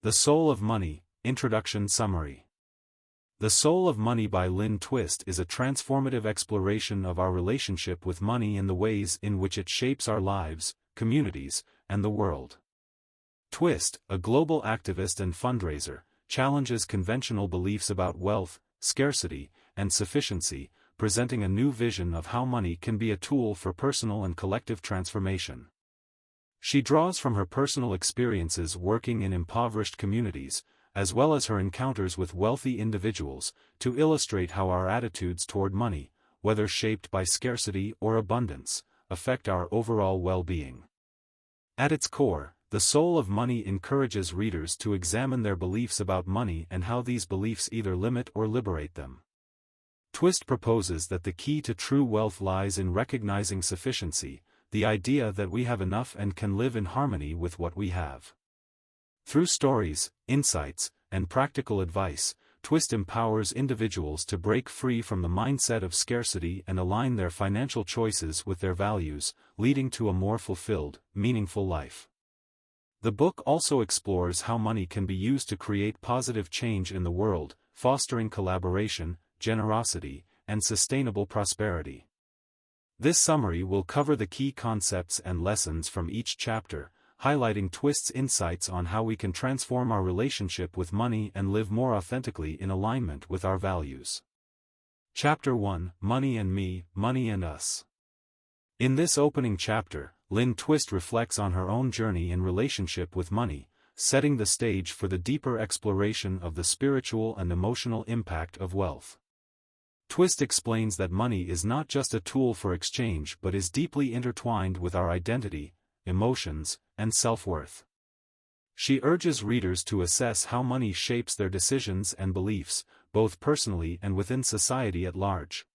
The Soul of Money, Introduction Summary. The Soul of Money by Lynne Twist is a transformative exploration of our relationship with money and the ways in which it shapes our lives, communities, and the world. Twist, a global activist and fundraiser, challenges conventional beliefs about wealth, scarcity, and sufficiency, presenting a new vision of how money can be a tool for personal and collective transformation. She draws from her personal experiences working in impoverished communities, as well as her encounters with wealthy individuals, to illustrate how our attitudes toward money, whether shaped by scarcity or abundance, affect our overall well-being. At its core, The Soul of Money encourages readers to examine their beliefs about money and how these beliefs either limit or liberate them. Twist proposes that the key to true wealth lies in recognizing sufficiency, the idea that we have enough and can live in harmony with what we have. Through stories, insights, and practical advice, Twist empowers individuals to break free from the mindset of scarcity and align their financial choices with their values, leading to a more fulfilled, meaningful life. The book also explores how money can be used to create positive change in the world, fostering collaboration, generosity, and sustainable prosperity. This summary will cover the key concepts and lessons from each chapter, highlighting Twist's insights on how we can transform our relationship with money and live more authentically in alignment with our values. Chapter 1: Money and Me, Money and Us. In this opening chapter, Lynne Twist reflects on her own journey in relationship with money, setting the stage for the deeper exploration of the spiritual and emotional impact of wealth. Twist explains that money is not just a tool for exchange but is deeply intertwined with our identity, emotions, and self-worth. She urges readers to assess how money shapes their decisions and beliefs, both personally and within society at large.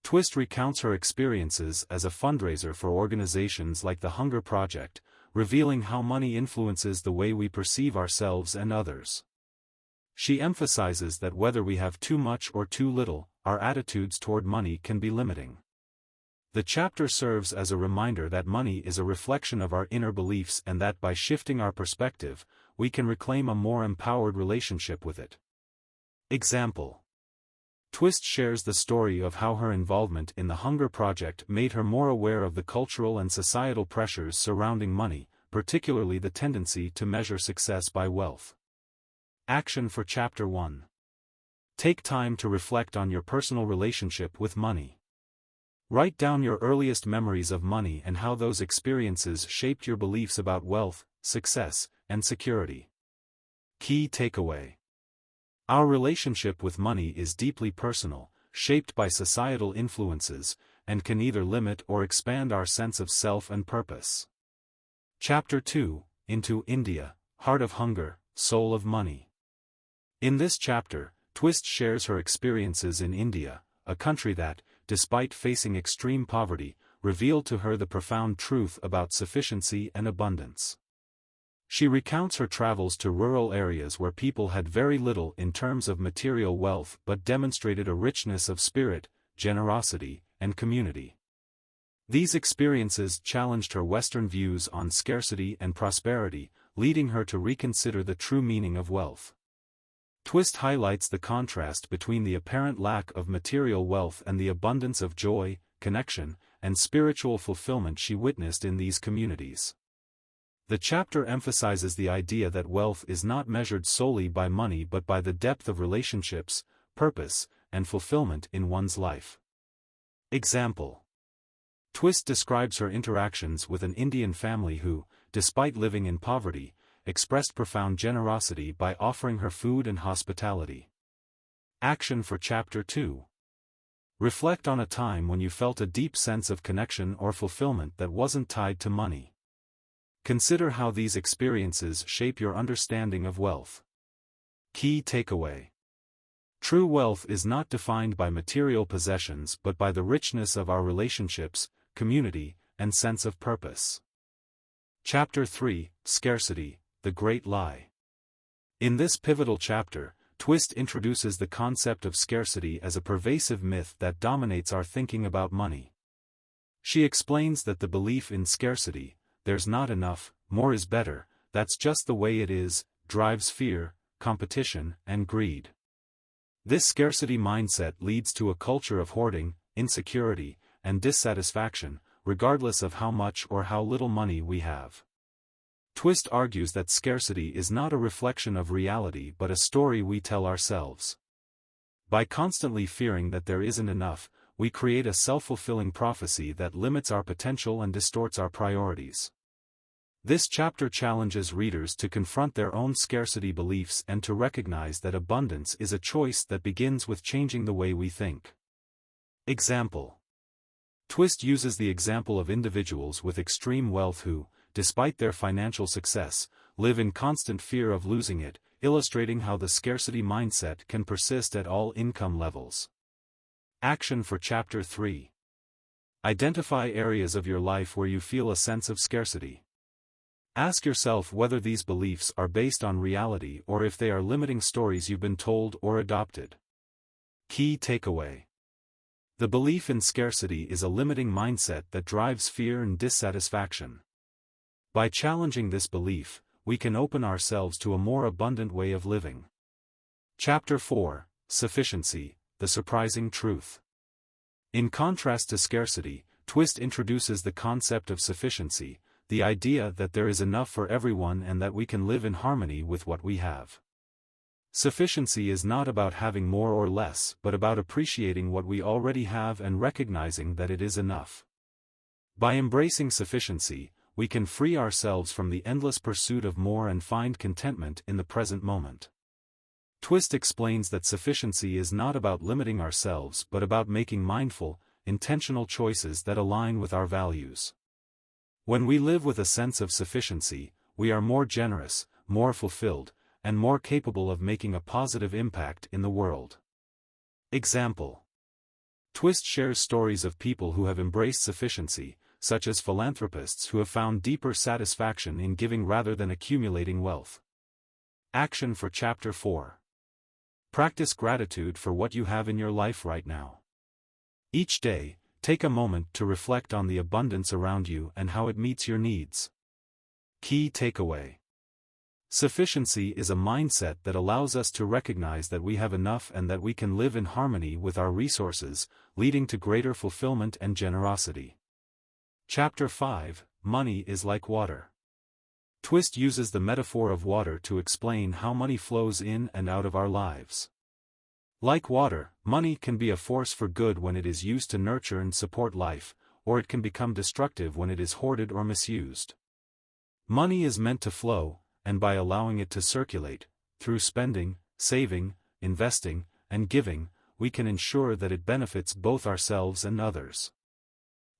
Twist recounts her experiences as a fundraiser for organizations like the Hunger Project, revealing how money influences the way we perceive ourselves and others. She emphasizes that whether we have too much or too little, our attitudes toward money can be limiting. The chapter serves as a reminder that money is a reflection of our inner beliefs and that by shifting our perspective, we can reclaim a more empowered relationship with it. Example: Twist shares the story of how her involvement in the Hunger Project made her more aware of the cultural and societal pressures surrounding money, particularly the tendency to measure success by wealth. Action for Chapter 1. Take time to reflect on your personal relationship with money. Write down your earliest memories of money and how those experiences shaped your beliefs about wealth, success, and security. Key takeaway: our relationship with money is deeply personal, shaped by societal influences, and can either limit or expand our sense of self and purpose. Chapter 2: Into India, Heart of Hunger, Soul of Money. In this chapter, Twist shares her experiences in India, a country that, despite facing extreme poverty, revealed to her the profound truth about sufficiency and abundance. She recounts her travels to rural areas where people had very little in terms of material wealth but demonstrated a richness of spirit, generosity, and community. These experiences challenged her Western views on scarcity and prosperity, leading her to reconsider the true meaning of wealth. Twist highlights the contrast between the apparent lack of material wealth and the abundance of joy, connection, and spiritual fulfillment she witnessed in these communities. The chapter emphasizes the idea that wealth is not measured solely by money but by the depth of relationships, purpose, and fulfillment in one's life. Example: Twist describes her interactions with an Indian family who, despite living in poverty, expressed profound generosity by offering her food and hospitality. Action for Chapter 2. Reflect on a time when you felt a deep sense of connection or fulfillment that wasn't tied to money. Consider how these experiences shape your understanding of wealth. Key takeaway: true wealth is not defined by material possessions but by the richness of our relationships, community, and sense of purpose. Chapter 3: Scarcity, the Great Lie. In this pivotal chapter, Twist introduces the concept of scarcity as a pervasive myth that dominates our thinking about money. She explains that the belief in scarcity, "there's not enough, more is better, that's just the way it is," drives fear, competition, and greed. This scarcity mindset leads to a culture of hoarding, insecurity, and dissatisfaction, regardless of how much or how little money we have. Twist argues that scarcity is not a reflection of reality but a story we tell ourselves. By constantly fearing that there isn't enough, we create a self-fulfilling prophecy that limits our potential and distorts our priorities. This chapter challenges readers to confront their own scarcity beliefs and to recognize that abundance is a choice that begins with changing the way we think. Example. Twist uses the example of individuals with extreme wealth who, despite their financial success, live in constant fear of losing it, illustrating how the scarcity mindset can persist at all income levels. Action for Chapter 3. Identify areas of your life where you feel a sense of scarcity. Ask yourself whether these beliefs are based on reality or if they are limiting stories you've been told or adopted. Key takeaway. The belief in scarcity is a limiting mindset that drives fear and dissatisfaction. By challenging this belief, we can open ourselves to a more abundant way of living. Chapter 4, Sufficiency, the Surprising Truth. In contrast to scarcity, Twist introduces the concept of sufficiency, the idea that there is enough for everyone and that we can live in harmony with what we have. Sufficiency is not about having more or less, but about appreciating what we already have and recognizing that it is enough. By embracing sufficiency, we can free ourselves from the endless pursuit of more and find contentment in the present moment. Twist explains that sufficiency is not about limiting ourselves but about making mindful, intentional choices that align with our values. When we live with a sense of sufficiency, we are more generous, more fulfilled, and more capable of making a positive impact in the world. Example. Twist shares stories of people who have embraced sufficiency, such as philanthropists who have found deeper satisfaction in giving rather than accumulating wealth. Action for Chapter 4. Practice gratitude for what you have in your life right now. Each day, take a moment to reflect on the abundance around you and how it meets your needs. Key takeaway. Sufficiency is a mindset that allows us to recognize that we have enough and that we can live in harmony with our resources, leading to greater fulfillment and generosity. Chapter 5, Money is like water. Twist uses the metaphor of water to explain how money flows in and out of our lives. Like water, money can be a force for good when it is used to nurture and support life, or it can become destructive when it is hoarded or misused. Money is meant to flow, and by allowing it to circulate, through spending, saving, investing, and giving, we can ensure that it benefits both ourselves and others.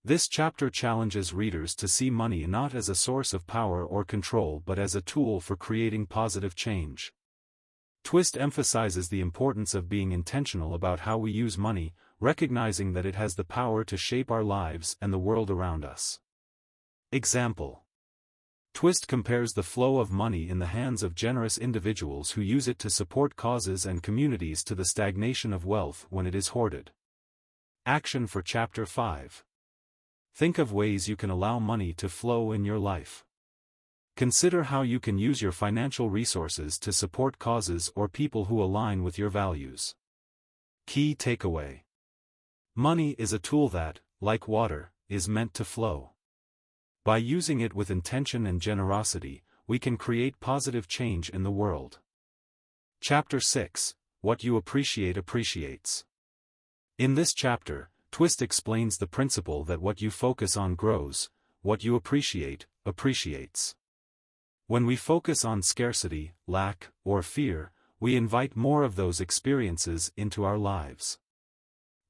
This chapter challenges readers to see money not as a source of power or control but as a tool for creating positive change. Twist emphasizes the importance of being intentional about how we use money, recognizing that it has the power to shape our lives and the world around us. Example. Twist compares the flow of money in the hands of generous individuals who use it to support causes and communities to the stagnation of wealth when it is hoarded. Action for Chapter 5. Think of ways you can allow money to flow in your life. Consider how you can use your financial resources to support causes or people who align with your values. Key takeaway. Money is a tool that, like water, is meant to flow. By using it with intention and generosity, we can create positive change in the world. Chapter 6, What You Appreciate Appreciates. In this chapter, Twist explains the principle that what you focus on grows, what you appreciate, appreciates. When we focus on scarcity, lack, or fear, we invite more of those experiences into our lives.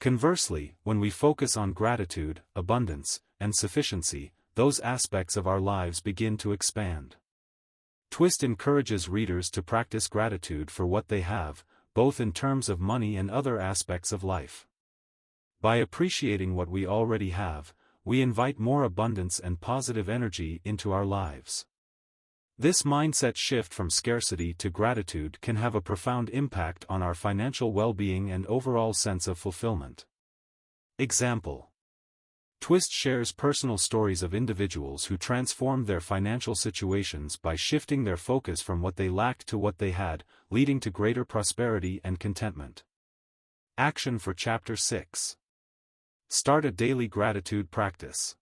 Conversely, when we focus on gratitude, abundance, and sufficiency, those aspects of our lives begin to expand. Twist encourages readers to practice gratitude for what they have, both in terms of money and other aspects of life. By appreciating what we already have, we invite more abundance and positive energy into our lives. This mindset shift from scarcity to gratitude can have a profound impact on our financial well-being and overall sense of fulfillment. Example. Twist shares personal stories of individuals who transformed their financial situations by shifting their focus from what they lacked to what they had, leading to greater prosperity and contentment. Action for Chapter 6. Start a daily gratitude practice.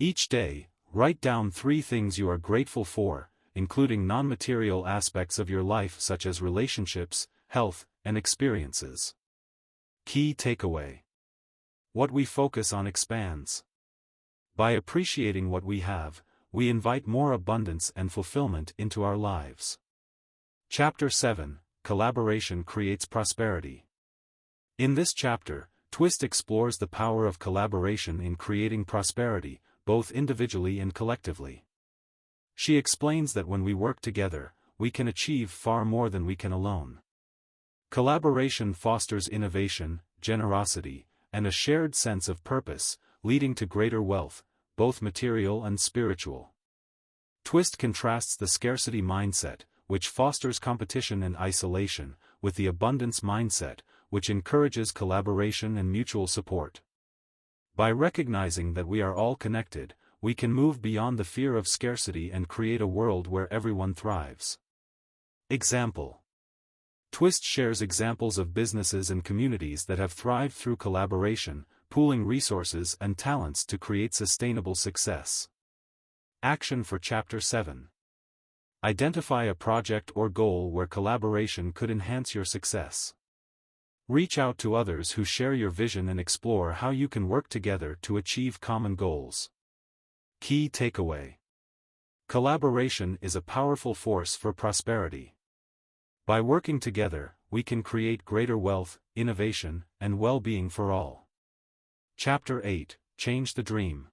Each day, write down 3 things you are grateful for, including non-material aspects of your life such as relationships, health, and experiences. Key takeaway. What we focus on expands. By appreciating what we have, we invite more abundance and fulfillment into our lives. Chapter 7. Collaboration creates prosperity. In this chapter, Twist explores the power of collaboration in creating prosperity, both individually and collectively. She explains that when we work together, we can achieve far more than we can alone. Collaboration fosters innovation, generosity, and a shared sense of purpose, leading to greater wealth, both material and spiritual. Twist contrasts the scarcity mindset, which fosters competition and isolation, with the abundance mindset, which encourages collaboration and mutual support. By recognizing that we are all connected, we can move beyond the fear of scarcity and create a world where everyone thrives. Example. Twist shares examples of businesses and communities that have thrived through collaboration, pooling resources and talents to create sustainable success. Action for Chapter 7. Identify a project or goal where collaboration could enhance your success. Reach out to others who share your vision and explore how you can work together to achieve common goals. Key takeaway. Collaboration is a powerful force for prosperity. By working together, we can create greater wealth, innovation, and well-being for all. Chapter 8. Change the Dream.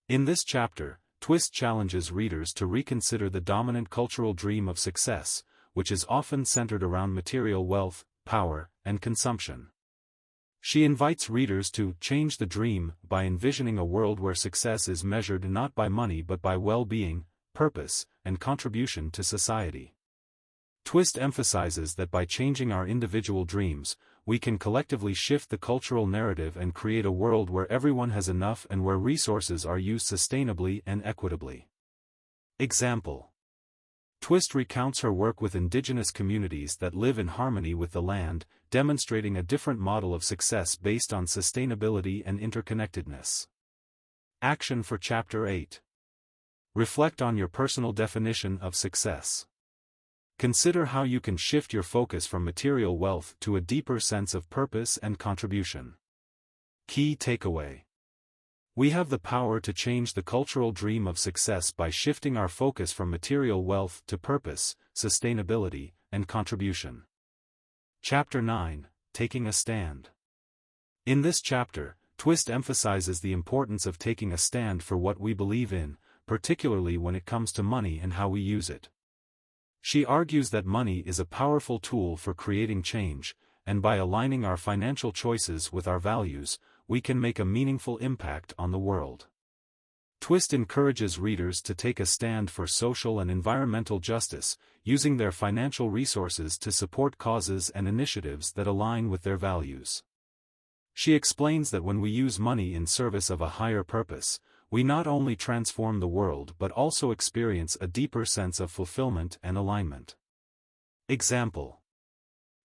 In this chapter, Twist challenges readers to reconsider the dominant cultural dream of success, which is often centered around material wealth, power, and consumption. She invites readers to change the dream by envisioning a world where success is measured not by money but by well-being, purpose, and contribution to society. Twist emphasizes that by changing our individual dreams, we can collectively shift the cultural narrative and create a world where everyone has enough and where resources are used sustainably and equitably. Example. Twist recounts her work with indigenous communities that live in harmony with the land, demonstrating a different model of success based on sustainability and interconnectedness. Action for Chapter 8. Reflect on your personal definition of success. Consider how you can shift your focus from material wealth to a deeper sense of purpose and contribution. Key takeaway. We have the power to change the cultural dream of success by shifting our focus from material wealth to purpose, sustainability, and contribution. Chapter 9. Taking a Stand. In this chapter, Twist emphasizes the importance of taking a stand for what we believe in, particularly when it comes to money and how we use it. She argues that money is a powerful tool for creating change, and by aligning our financial choices with our values, we can make a meaningful impact on the world. Twist encourages readers to take a stand for social and environmental justice, using their financial resources to support causes and initiatives that align with their values. She explains that when we use money in service of a higher purpose, we not only transform the world but also experience a deeper sense of fulfillment and alignment. Example.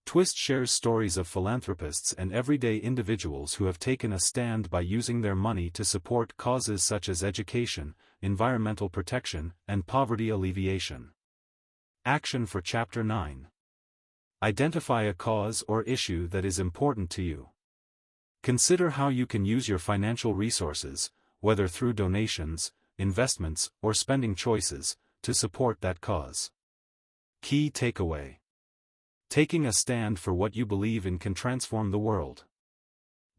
Twist shares stories of philanthropists and everyday individuals who have taken a stand by using their money to support causes such as education, environmental protection, and poverty alleviation. Action for Chapter 9. Identify a cause or issue that is important to you. Consider how you can use your financial resources, whether through donations, investments, or spending choices, to support that cause. Key takeaway. Taking a stand for what you believe in can transform the world.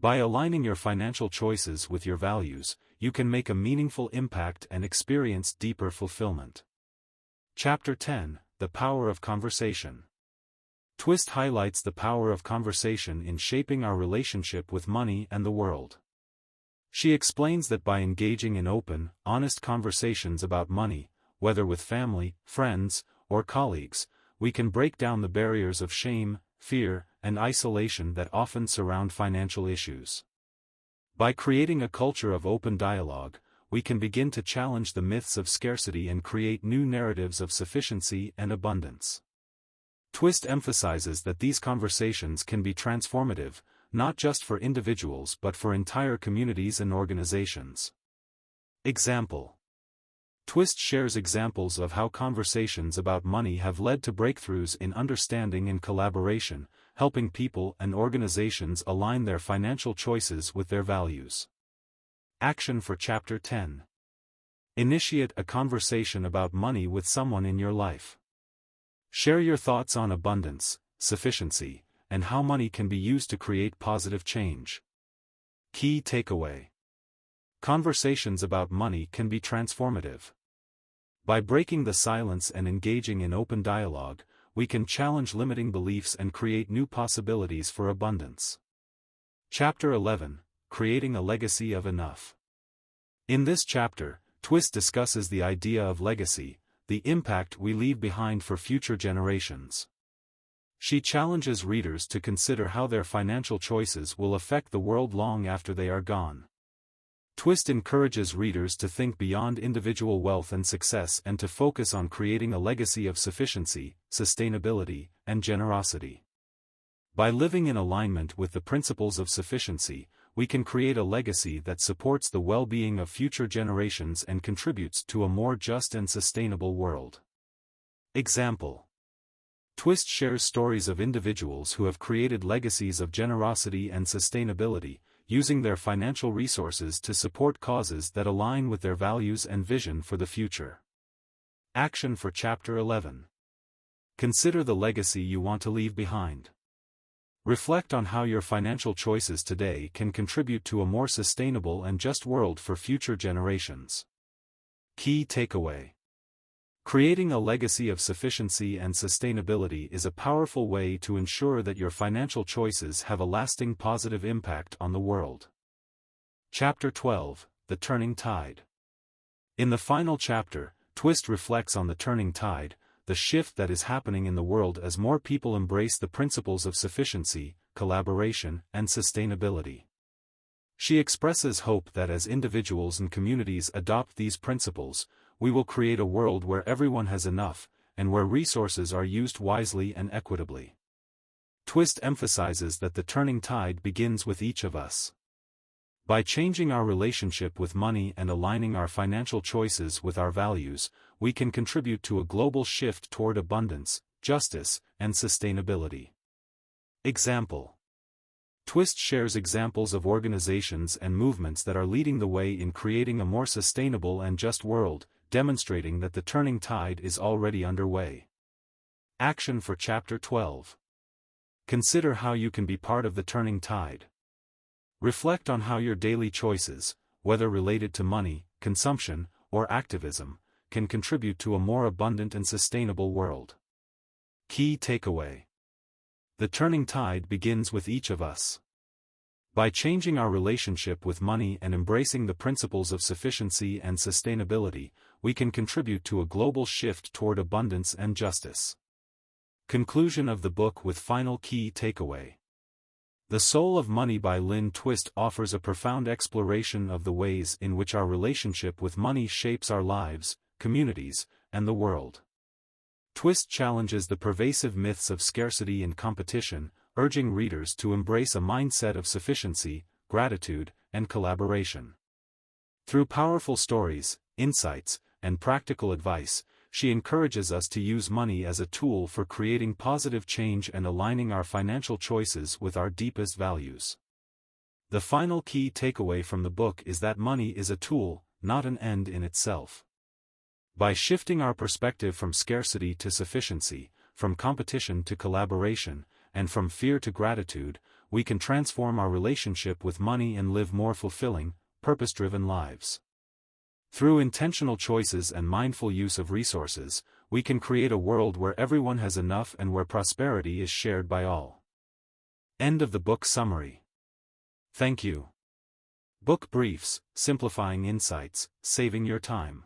By aligning your financial choices with your values, you can make a meaningful impact and experience deeper fulfillment. Chapter 10. The Power of Conversation. Twist highlights the power of conversation in shaping our relationship with money and the world. She explains that by engaging in open, honest conversations about money, whether with family, friends, or colleagues, we can break down the barriers of shame, fear, and isolation that often surround financial issues. By creating a culture of open dialogue, we can begin to challenge the myths of scarcity and create new narratives of sufficiency and abundance. Twist emphasizes that these conversations can be transformative, not just for individuals but for entire communities and organizations. Example. Twist shares examples of how conversations about money have led to breakthroughs in understanding and collaboration, helping people and organizations align their financial choices with their values. Action for Chapter 10. Initiate a conversation about money with someone in your life. Share your thoughts on abundance, sufficiency, and how money can be used to create positive change. Key takeaway. Conversations about money can be transformative. By breaking the silence and engaging in open dialogue, we can challenge limiting beliefs and create new possibilities for abundance. Chapter 11. Creating a Legacy of Enough. In this chapter, Twist discusses the idea of legacy, the impact we leave behind for future generations. She challenges readers to consider how their financial choices will affect the world long after they are gone. Twist encourages readers to think beyond individual wealth and success and to focus on creating a legacy of sufficiency, sustainability, and generosity. By living in alignment with the principles of sufficiency, we can create a legacy that supports the well-being of future generations and contributes to a more just and sustainable world. Example. Twist shares stories of individuals who have created legacies of generosity and sustainability, using their financial resources to support causes that align with their values and vision for the future. Action for Chapter 11. Consider the legacy you want to leave behind. Reflect on how your financial choices today can contribute to a more sustainable and just world for future generations. Key takeaway. Creating a legacy of sufficiency and sustainability is a powerful way to ensure that your financial choices have a lasting positive impact on the world. Chapter 12. The Turning Tide. In the final chapter, Twist reflects on the turning tide, the shift that is happening in the world as more people embrace the principles of sufficiency, collaboration, and sustainability. She expresses hope that as individuals and communities adopt these principles, we will create a world where everyone has enough, and where resources are used wisely and equitably. Twist emphasizes that the turning tide begins with each of us. By changing our relationship with money and aligning our financial choices with our values, we can contribute to a global shift toward abundance, justice, and sustainability. Example. Twist shares examples of organizations and movements that are leading the way in creating a more sustainable and just world, demonstrating that the turning tide is already underway. Action for Chapter 12. Consider how you can be part of the turning tide. Reflect on how your daily choices, whether related to money, consumption, or activism, can contribute to a more abundant and sustainable world. Key takeaway. The turning tide begins with each of us. By changing our relationship with money and embracing the principles of sufficiency and sustainability, we can contribute to a global shift toward abundance and justice. Conclusion of the book with final key takeaway. The Soul of Money by Lynne Twist offers a profound exploration of the ways in which our relationship with money shapes our lives, communities, and the world. Twist challenges the pervasive myths of scarcity and competition, urging readers to embrace a mindset of sufficiency, gratitude, and collaboration. Through powerful stories, insights, and practical advice, she encourages us to use money as a tool for creating positive change and aligning our financial choices with our deepest values. The final key takeaway from the book is that money is a tool, not an end in itself. By shifting our perspective from scarcity to sufficiency, from competition to collaboration, and from fear to gratitude, we can transform our relationship with money and live more fulfilling, purpose-driven lives. Through intentional choices and mindful use of resources, we can create a world where everyone has enough and where prosperity is shared by all. End of the book summary. Thank you. Book briefs, simplifying insights, saving your time.